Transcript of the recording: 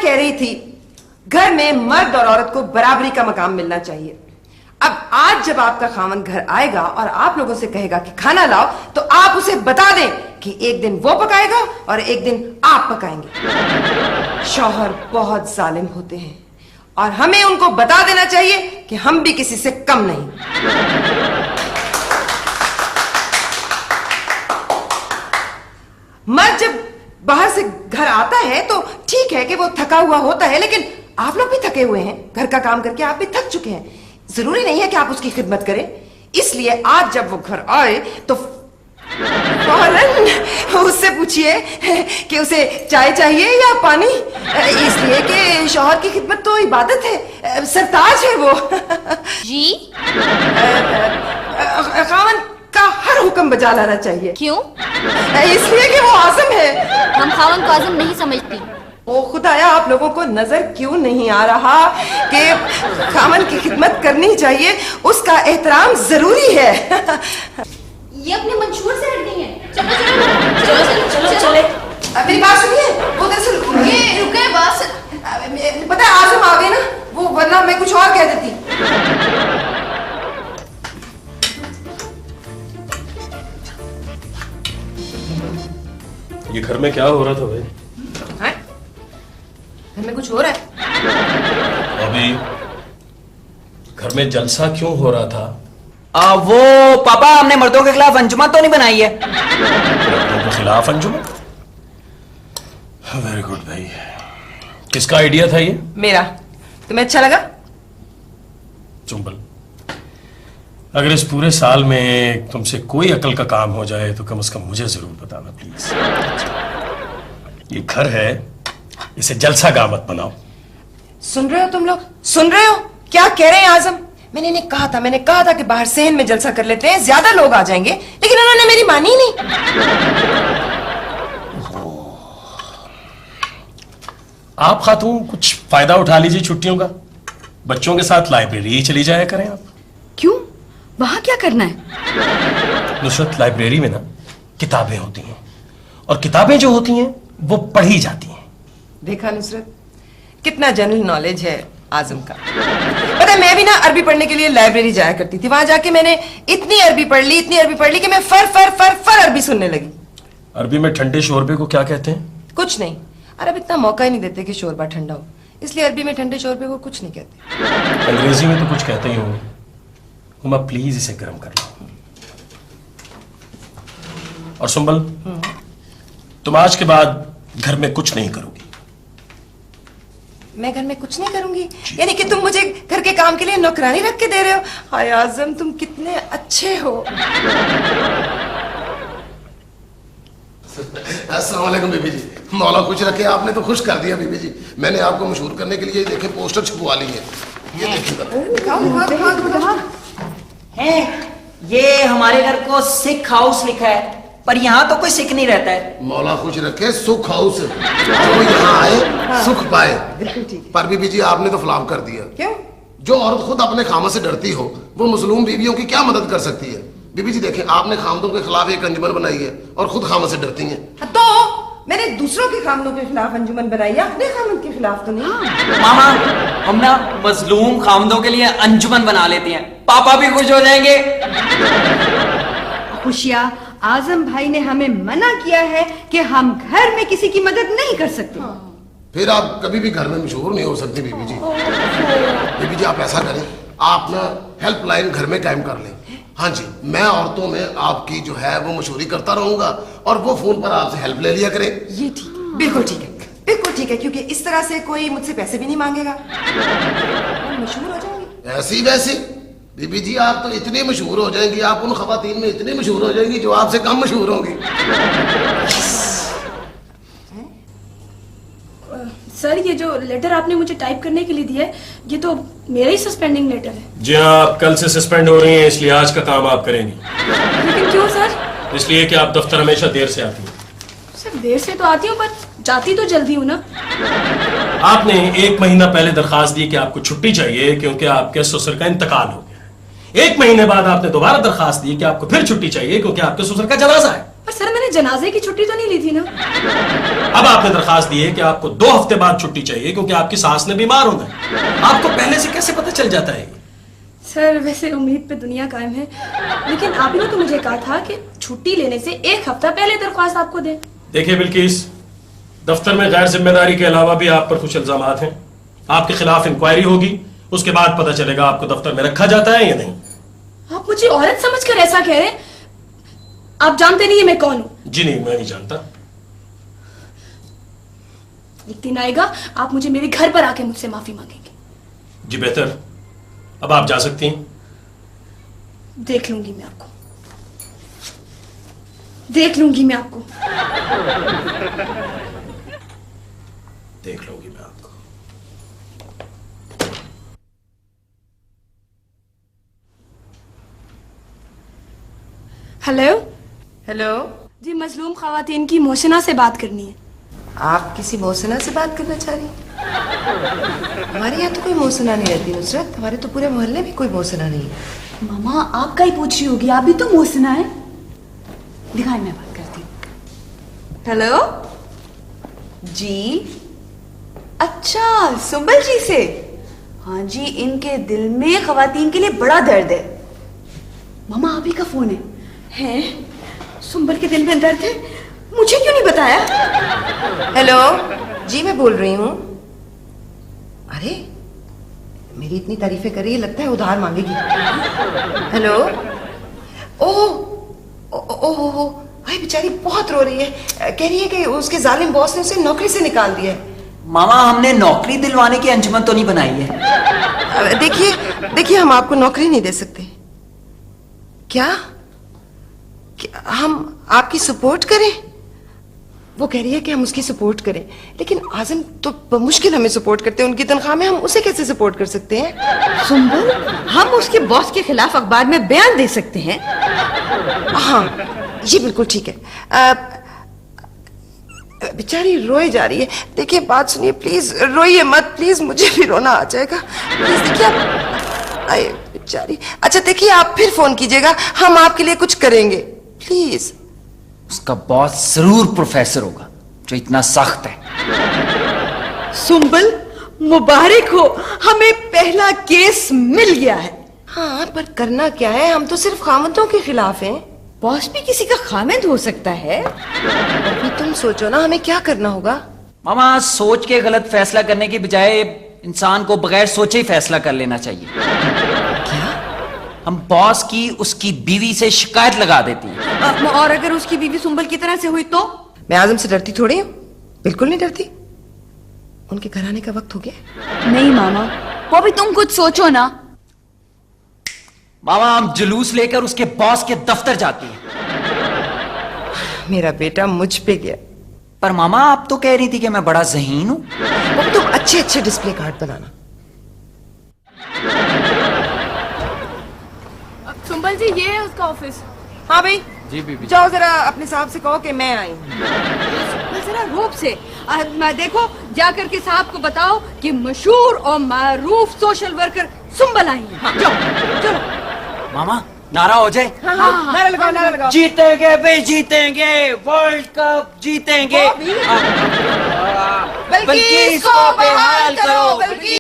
कह रही थी, घर में मर्द और औरत को बराबरी का मकाम मिलना चाहिए। अब आज जब आपका खामन घर आएगा और आप लोगों से कहेगा कि खाना लाओ, तो आप उसे बता दें कि एक दिन वो पकाएगा और एक दिन आप पकाएंगे। शौहर बहुत जालिम होते हैं और हमें उनको बता देना चाहिए कि हम भी किसी से कम नहीं। मर्द जब बाहर से घर आता है तो ठीक है कि वो थका हुआ होता है, लेकिन आप लोग भी थके हुए हैं, घर का काम करके आप भी थक चुके हैं। जरूरी नहीं है कि आप उसकी खिदमत करें। इसलिए आज जब वो घर आए तो फौरन उससे पूछिए कि उसे चाय चाहिए या पानी, इसलिए कि शौहर की खिदमत तो इबादत है, सरताज है वो। जी खामन का हर हुक्म बजा लाना चाहिए। क्यों? इसलिए कि वो आज़म है। हम खामन को आज़म नहीं समझती। ओ खुदाया, आप लोगों को नजर क्यों नहीं आ रहा कि खामन की खिदमत करनी चाहिए, उसका एहतराम जरूरी है। ये अपने मंशूर से हट गई हैं। चलो चलो चलो चलो चले। मेरी बात सुनिए, वो दरअसल रुके बस। पता है आज़म आ गए ना वो, वरना मैं कुछ और कह देती। ये घर में क्या हो रहा था भाई? घर में कुछ हो रहा है? अभी घर में जलसा क्यों हो रहा था? वो पापा, हमने मर्दों के खिलाफ अंजुमन तो नहीं बनाई है? मर्दों के खिलाफ अंजुमन? वेरी गुड भाई। किसका आइडिया था ये? मेरा। तुम्हें अच्छा लगा? चुंबल, अगर इस पूरे साल में तुमसे कोई अकल का काम हो जाए तो कम से कम मुझे जरूर बताना प्लीज। ये घर है, इसे जलसा गाह मत बनाओ। सुन रहे हो तुम लोग? सुन रहे हो क्या कह रहे हैं आज़म? मैंने कहा था कि बाहर सेहन में जलसा कर लेते हैं, ज्यादा लोग आ जाएंगे, लेकिन उन्होंने मेरी मानी ही नहीं। आप खातून कुछ फायदा उठा लीजिए छुट्टियों का, बच्चों के साथ लाइब्रेरी चली जाया करें आप। क्यों? वहां क्या करना है? नुसरत, लाइब्रेरी में ना किताबें होती हैं और किताबें जो होती हैं वो पढ़ी जाती हैं। देखा नुसरत, कितना जनरल नॉलेज है आज़म का। पता है, मैं भी ना अरबी पढ़ने के लिए लाइब्रेरी जाया करती थी। वहां जाके मैंने इतनी अरबी पढ़ ली कि मैं फर अरबी सुनने लगी। अरबी में ठंडे शोरबे को क्या कहते हैं? कुछ नहीं, अरब इतना मौका ही नहीं देते कि शोरबा ठंडा हो, इसलिए अरबी में ठंडे शोरबे को कुछ नहीं कहते। अंग्रेजी में तो कुछ कहते ही होंगे। हुमा प्लीज इसे गर्म कर लो। और सुंबल, तुम आज के बाद घर में कुछ नहीं करोगी। मैं घर में कुछ नहीं करूंगी? यानी कि तुम मुझे घर के काम के लिए नौकरानी रख के दे रहे हो? हाय आज़म, तुम कितने अच्छे हो। अस्सलाम वालेकुम बीबी जी। मौला खुश रखे, आपने तो खुश कर दिया बीबी जी। मैंने आपको मशहूर करने के लिए देखे पोस्टर छपवा लिए हैं, ये देखिए। है ये हमारे घर को सिख हाउस लिखा है, पर यहाँ तो कोई सिख नहीं रहता है। मौला खुश रखे, सुख हाउस, जो यहाँ आए सुख पाए। बिल्कुल ठीक। पर बीबी जी आपने तो फ्लॉप कर दिया। क्यों? जो औरत खुद अपने खामद से डरती हो वो मजलूम बीवियों की क्या मदद कर सकती है? बीबी जी देखें, आपने खामदों के खिलाफ एक अंजुमन बनाई है और खुद खामद से डरती हैं। तो मैंने दूसरों के खामदों के खिलाफ अंजुमन बनाई है, अपने खामद के खिलाफ तो नहीं। मामा, हम ना मजलूम खामदों के लिए अंजुमन बना लेते हैं, पापा भी खुश हो जाएंगे। खुशिया, आज़म भाई ने हमें मना किया है कि हम घर में किसी की मदद नहीं कर सकते। फिर आप कभी भी घर में मशहूर नहीं हो सकती बीबी जी। बीबी जी आप ऐसा करें, आप ना हेल्पलाइन घर में कायम कर लें। हाँ जी, मैं औरतों में आपकी जो है वो मशहूरी करता रहूंगा और वो फोन पर आपसे हेल्प ले लिया करें। ये ठीक, बिल्कुल ठीक है, बिल्कुल ठीक है, क्योंकि इस तरह से कोई मुझसे पैसे भी नहीं मांगेगा, मशहूर हो जाएंगी। ऐसी वैसी बीबी जी आप तो इतनी मशहूर हो जाएंगी, आप उन खवातीन में इतनी मशहूर हो जाएंगी जो आपसे कम मशहूर होंगी। सर, ये जो लेटर आपने मुझे टाइप करने के लिए दिया है, ये तो मेरा ही सस्पेंडिंग लेटर है। जी हाँ, आप कल से सस्पेंड हो रही हैं, इसलिए आज का काम आप करेंगी। लेकिन क्यों सर? इसलिए कि आप दफ्तर हमेशा देर से आती हैं। सर, देर से तो आती हूँ पर जाती तो जल्दी हूँ ना। आपने 1 महीना पहले दरखास्त दी कि आपको छुट्टी चाहिए क्योंकि आपके ससुर का इंतकाल हो गया है। 1 महीने बाद आपने दोबारा दरखास्त दी कि आपको फिर छुट्टी चाहिए क्योंकि आपके ससुर का जनाजा है। पर सर, मैंने जनाजे की छुट्टी तो नहीं ली थी ना? अब आपने दरखास्त दी है कि आपको 2 हफ्ते बाद छुट्टी चाहिए क्योंकि आपकी सास ने बीमार होना है। आपको पहले से कैसे पता चल जाता है? सर वैसे उम्मीद पे दुनिया कायम है, लेकिन आप ही ने तो मुझे कहा था कि छुट्टी लेने से 1 हफ्ता पहले दरख्वास्त आपको दे। देखिए बिल्किस, दफ्तर में गैर जिम्मेदारी के अलावा भी आप पर कुछ इल्जामात हैं। आपके खिलाफ इंक्वायरी होगी, उसके बाद पता चलेगा आपको दफ्तर में रखा जाता है या नहीं। आप मुझे औरत समझकर ऐसा कह रहे हैं? आप जानते नहीं है मैं कौन हूं। जी नहीं, मैं नहीं जानता। एक दिन आएगा आप मुझे मेरे घर पर आके मुझसे माफी मांगेंगे। जी बेहतर, अब आप जा सकती हैं। देख लूंगी मैं आपको, देख लूंगी मैं आपको। देख लूंगी मैं आपको। हेलो हेलो, जी, मजलूम खवातीन की मोहसिना से बात करनी है। आप किसी मोहसिना से बात करना चाह रही हैं? हमारे यहाँ तो कोई मोहसिना नहीं रहती नुसरत, हमारे तो पूरे मोहल्ले में कोई मोहसिना नहीं है। मामा आपका ही पूछ रही होगी, आप भी तो मोहसिना है। दिखाए, मैं बात करती हूँ। हेलो जी, अच्छा सुंबल जी से। हाँ जी, इनके दिल में खवातीन के लिए बड़ा दर्द है। मामा आप ही का फोन है? सुंबल के दिल में दर्द है, मुझे क्यों नहीं बताया? हेलो जी, मैं बोल रही हूँ। अरे मेरी इतनी तारीफें कर रही है, लगता है उधार मांगेगी। हेलो, ओह भाई, बेचारी बहुत रो रही है, कह रही है कि उसके जालिम बॉस ने उसे नौकरी से निकाल दिया है। मामा हमने नौकरी दिलवाने की अंजुमन तो नहीं बनाई है। देखिए हम आपको नौकरी नहीं दे सकते। क्या हम आपकी सपोर्ट करें? वो कह रही है कि हम उसकी सपोर्ट करें, लेकिन आजम तो मुश्किल हमें सपोर्ट करते हैं, उनकी तनख्वाह में हम उसे कैसे सपोर्ट कर सकते हैं? सुंबल, हम उसके बॉस के खिलाफ अखबार में बयान दे सकते हैं। हाँ, ये बिल्कुल ठीक है। बेचारी रोए जा रही है। देखिए बात सुनिए, प्लीज रोइए मत, प्लीज, मुझे भी रोना आ जाएगा। प्लीज देखिए आप, आए बेचारी। अच्छा देखिए, आप फिर फोन कीजिएगा, हम आपके लिए कुछ करेंगे, प्लीज। उसका बॉस जरूर प्रोफेसर होगा जो इतना सख्त है। सुंबल मुबारक हो, हमें पहला केस मिल गया है। हाँ, पर करना क्या है? हम तो सिर्फ खामतों के खिलाफ हैं। बॉस भी किसी का खामिद हो सकता है। अभी तुम सोचो ना, हमें क्या करना होगा। मामा सोच के गलत फैसला करने की बजाय इंसान को बगैर सोचे ही फैसला कर लेना चाहिए। क्या? हम बॉस की उसकी बीवी से शिकायत लगा देती हैं। और अगर उसकी बीवी सुंबल की तरह से हुई तो? मैं आजम से डरती थोड़ी हूँ, बिल्कुल नहीं डरती। उनके घर आने का वक्त हो गया। नहीं मामा, वो भी तुम कुछ सोचो ना। मामा हम जुलूस लेकर उसके बॉस के दफ्तर जाती हैं। मेरा बेटा मुझ पे गया। पर मामा आप तो कह रही थी कि मैं बड़ा ज़हीन हूं। अब तुम अच्छे अच्छे डिस्प्ले कार्ड बनाना। सुंबल जी, ये है उसका ऑफिस। हाँ भाई जी बीबी। जाओ जरा अपने साहब से कहो कि मैं आई। जरा रूप से मैं देखो, जाकर के साहब को बताओ कि मशहूर और मारूफ सोशल वर्कर सुंबल आई है। जाओ चलो। मामा नारा हो जाए। हाँ, नारा लगाओ, नारा लगाओ। जीतेंगे भाई, जीतेंगे, वर्ल्ड कप जीतेंगे। बल्कि इसको बहाल करो, बल्कि